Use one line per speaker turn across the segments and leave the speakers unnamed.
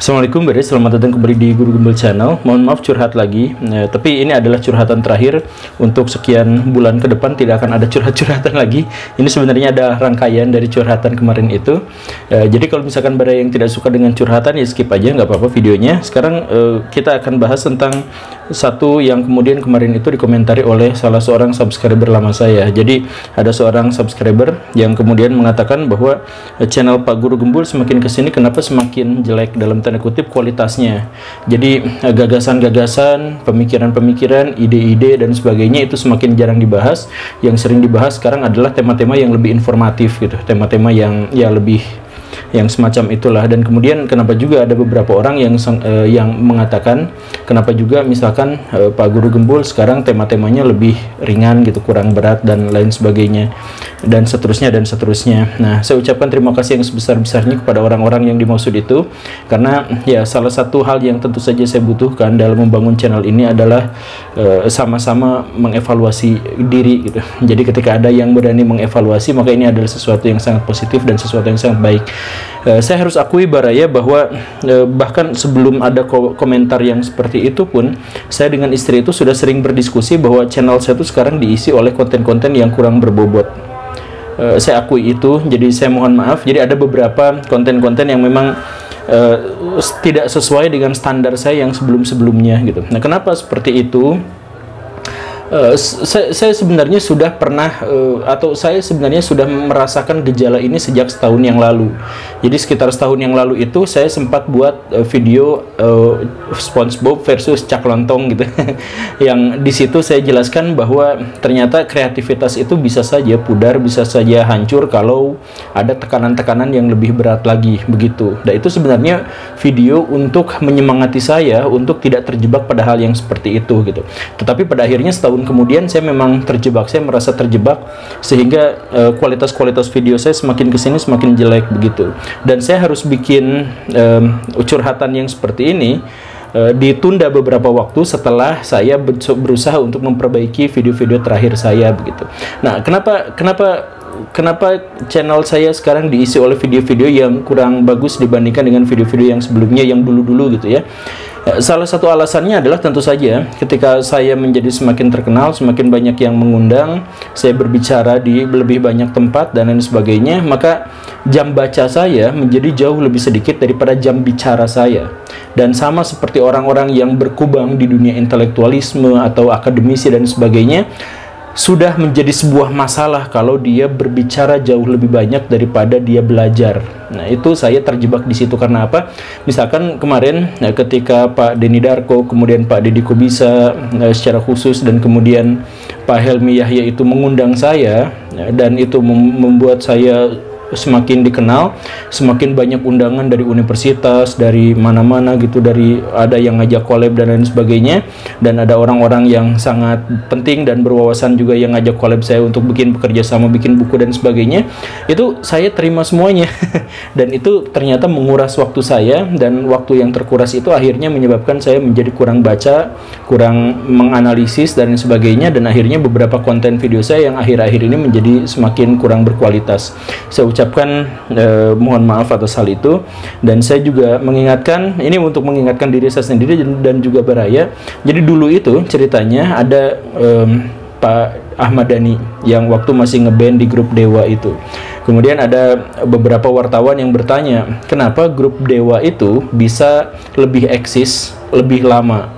Assalamualaikum Bade, selamat datang kembali di Guru Gembel Channel. Mohon maaf curhat lagi, tapi ini adalah curhatan terakhir. Untuk sekian bulan ke depan tidak akan ada curhat-curhatan lagi. Ini sebenarnya ada rangkaian dari curhatan kemarin itu. Jadi kalau misalkan Bade yang tidak suka dengan curhatan, ya skip aja, nggak apa-apa videonya. Sekarang kita akan bahas tentang satu yang kemudian kemarin itu dikomentari oleh salah seorang subscriber lama saya. Jadi ada seorang subscriber yang kemudian mengatakan bahwa channel Pak Guru Gembul semakin kesini kenapa semakin jelek dalam tanda kutip kualitasnya. Jadi gagasan-gagasan, pemikiran-pemikiran, ide-ide dan sebagainya itu semakin jarang dibahas. Yang sering dibahas sekarang adalah tema-tema yang lebih informatif gitu, tema-tema yang ya lebih yang semacam itulah. Dan kemudian kenapa juga ada beberapa orang yang mengatakan kenapa juga misalkan Pak Guru Gembul sekarang tema-temanya lebih ringan gitu, kurang berat dan lain sebagainya, dan seterusnya dan seterusnya. Nah, saya ucapkan terima kasih yang sebesar-besarnya kepada orang-orang yang dimaksud itu, karena ya salah satu hal yang tentu saja saya butuhkan dalam membangun channel ini adalah sama-sama mengevaluasi diri gitu. Jadi ketika ada yang berani mengevaluasi, maka ini adalah sesuatu yang sangat positif dan sesuatu yang sangat baik. Saya harus akui Baraya bahwa bahkan sebelum ada komentar yang seperti itu pun, saya dengan istri itu sudah sering berdiskusi bahwa channel saya itu sekarang diisi oleh konten-konten yang kurang berbobot. Saya akui itu, jadi saya mohon maaf. Jadi ada beberapa konten-konten yang memang tidak sesuai dengan standar saya yang sebelum-sebelumnya gitu. Nah, kenapa seperti itu? Saya sebenarnya sudah pernah atau saya sebenarnya sudah merasakan gejala ini sejak setahun yang lalu. Jadi sekitar setahun yang lalu itu saya sempat buat video SpongeBob versus Cak Lontong gitu. Yang di situ saya jelaskan bahwa ternyata kreativitas itu bisa saja pudar, bisa saja hancur kalau ada tekanan-tekanan yang lebih berat lagi begitu. Dan itu sebenarnya video untuk menyemangati saya untuk tidak terjebak pada hal yang seperti itu gitu. Tetapi pada akhirnya setahun kemudian saya memang terjebak, saya merasa terjebak sehingga kualitas video saya semakin kesini semakin jelek begitu. Dan saya harus bikin curhatan yang seperti ini ditunda beberapa waktu setelah saya berusaha untuk memperbaiki video-video terakhir saya begitu. Nah, kenapa channel saya sekarang diisi oleh video-video yang kurang bagus dibandingkan dengan video-video yang sebelumnya, yang dulu-dulu gitu ya. Salah satu alasannya adalah tentu saja ketika saya menjadi semakin terkenal, semakin banyak yang mengundang, saya berbicara di lebih banyak tempat dan lain sebagainya, maka jam baca saya menjadi jauh lebih sedikit daripada jam bicara saya. Dan sama seperti orang-orang yang berkubang di dunia intelektualisme atau akademisi dan sebagainya, sudah menjadi sebuah masalah kalau dia berbicara jauh lebih banyak daripada dia belajar. Nah, itu saya terjebak di situ. Karena apa? Misalkan kemarin ketika Pak Denny Darko, kemudian Pak Deddy Kobisa secara khusus, dan kemudian Pak Helmi Yahya itu mengundang saya, dan itu membuat saya semakin dikenal, semakin banyak undangan dari universitas, dari mana-mana gitu, dari ada yang ngajak collab dan lain sebagainya, dan ada orang-orang yang sangat penting dan berwawasan juga yang ngajak collab saya untuk bekerja sama, bikin buku dan sebagainya. Itu saya terima semuanya. Dan itu ternyata menguras waktu saya, dan waktu yang terkuras itu akhirnya menyebabkan saya menjadi kurang baca, kurang menganalisis dan sebagainya, dan akhirnya beberapa konten video saya yang akhir-akhir ini menjadi semakin kurang berkualitas. Saya ucapkan mohon maaf atas hal itu, dan saya juga mengingatkan, ini untuk mengingatkan diri saya sendiri dan juga Baraya. Jadi dulu itu ceritanya ada Pak Ahmad Dhani yang waktu masih ngeband di grup Dewa itu. Kemudian ada beberapa wartawan yang bertanya, kenapa grup Dewa itu bisa lebih eksis, lebih lama,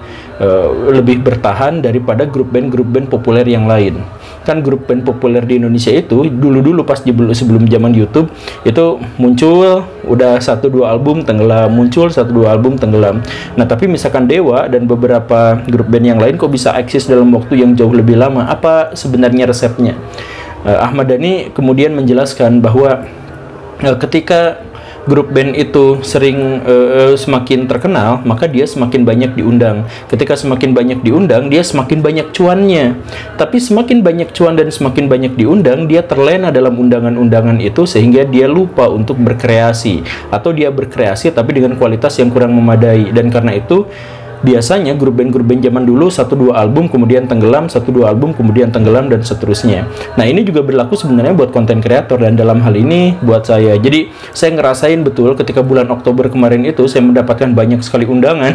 lebih bertahan daripada grup band populer yang lain. Kan grup band populer di Indonesia itu dulu-dulu pas sebelum zaman YouTube itu muncul udah 1-2 album tenggelam, muncul 1-2 album tenggelam. Nah, tapi misalkan Dewa dan beberapa grup band yang lain kok bisa eksis dalam waktu yang jauh lebih lama? Apa sebenarnya resepnya? Ahmad Dhani kemudian menjelaskan bahwa ketika grup band itu sering semakin terkenal, maka dia semakin banyak diundang. Ketika semakin banyak diundang, dia semakin banyak cuannya. Tapi semakin banyak cuan dan semakin banyak diundang, dia terlena dalam undangan-undangan itu sehingga dia lupa untuk berkreasi, atau dia berkreasi tapi dengan kualitas yang kurang memadai. Dan karena itu biasanya grup band zaman dulu 1-2 album kemudian tenggelam, 1-2 album kemudian tenggelam, dan seterusnya. Nah, ini juga berlaku sebenarnya buat konten kreator, dan dalam hal ini buat saya. Jadi saya ngerasain betul ketika bulan Oktober kemarin itu saya mendapatkan banyak sekali undangan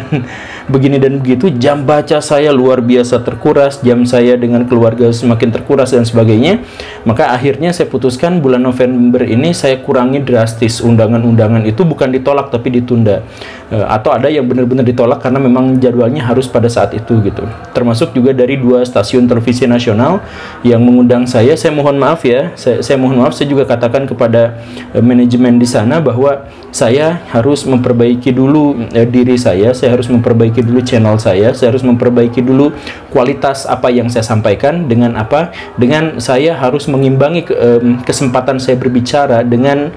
begini dan begitu, jam baca saya luar biasa terkuras, jam saya dengan keluarga semakin terkuras dan sebagainya. Maka akhirnya saya putuskan bulan November ini saya kurangi drastis undangan-undangan itu, bukan ditolak tapi ditunda. Atau ada yang benar-benar ditolak karena memang jadwalnya harus pada saat itu gitu. Termasuk juga dari 2 stasiun televisi nasional yang mengundang saya. Saya mohon maaf ya, saya mohon maaf, saya juga katakan kepada manajemen di sana bahwa saya harus memperbaiki dulu diri saya harus memperbaiki dulu channel saya harus memperbaiki dulu kualitas apa yang saya sampaikan. Dengan apa? Dengan saya harus mengimbangi kesempatan saya berbicara dengan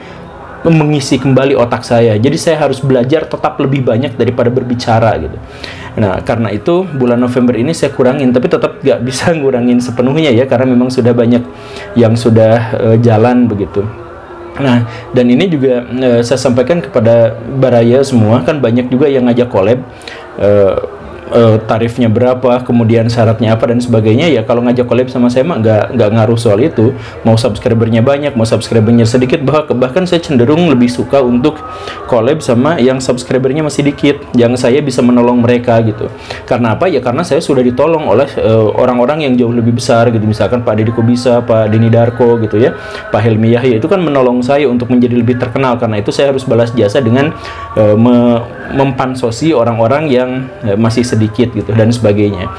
mengisi kembali otak saya. Jadi saya harus belajar tetap lebih banyak daripada berbicara gitu. Nah, karena itu bulan November ini saya kurangin, tapi tetap gak bisa ngurangin sepenuhnya ya, karena memang sudah banyak yang sudah jalan begitu. Nah, dan ini juga saya sampaikan kepada Baraya semua, kan banyak juga yang ngajak collab, tarifnya berapa, kemudian syaratnya apa dan sebagainya. Ya kalau ngajak collab sama saya mah nggak ngaruh soal itu, mau subscribernya banyak mau subscribernya sedikit. Bahkan saya cenderung lebih suka untuk collab sama yang subscribernya masih dikit, yang saya bisa menolong mereka gitu. Karena apa? Ya karena saya sudah ditolong oleh orang-orang yang jauh lebih besar gitu, misalkan Pak Deddy Kobisa, Pak Denny Darko gitu ya, Pak Helmi Yahya, itu kan menolong saya untuk menjadi lebih terkenal. Karena itu saya harus balas jasa dengan mempansosi orang-orang yang masih sedikit gitu dan sebagainya.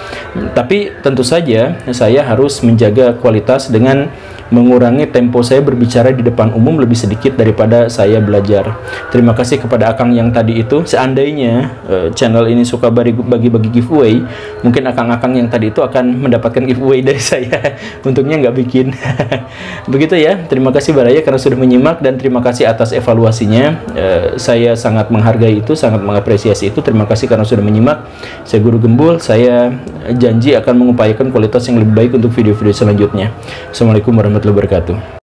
Tapi tentu saja saya harus menjaga kualitas dengan mengurangi tempo saya berbicara di depan umum lebih sedikit daripada saya belajar. Terima kasih kepada Akang yang tadi itu. Seandainya channel ini suka bagi-bagi giveaway, mungkin Akang-akang yang tadi itu akan mendapatkan giveaway dari saya. Untungnya nggak bikin. Begitu ya. Terima kasih Baraya karena sudah menyimak, dan terima kasih atas evaluasinya. Saya sangat menghargai itu, sangat mengapresiasi itu. Terima kasih karena sudah menyimak. Saya Guru Gembul, saya janji akan mengupayakan kualitas yang lebih baik untuk video-video selanjutnya. Assalamualaikum warahmatullahi wabarakatuh.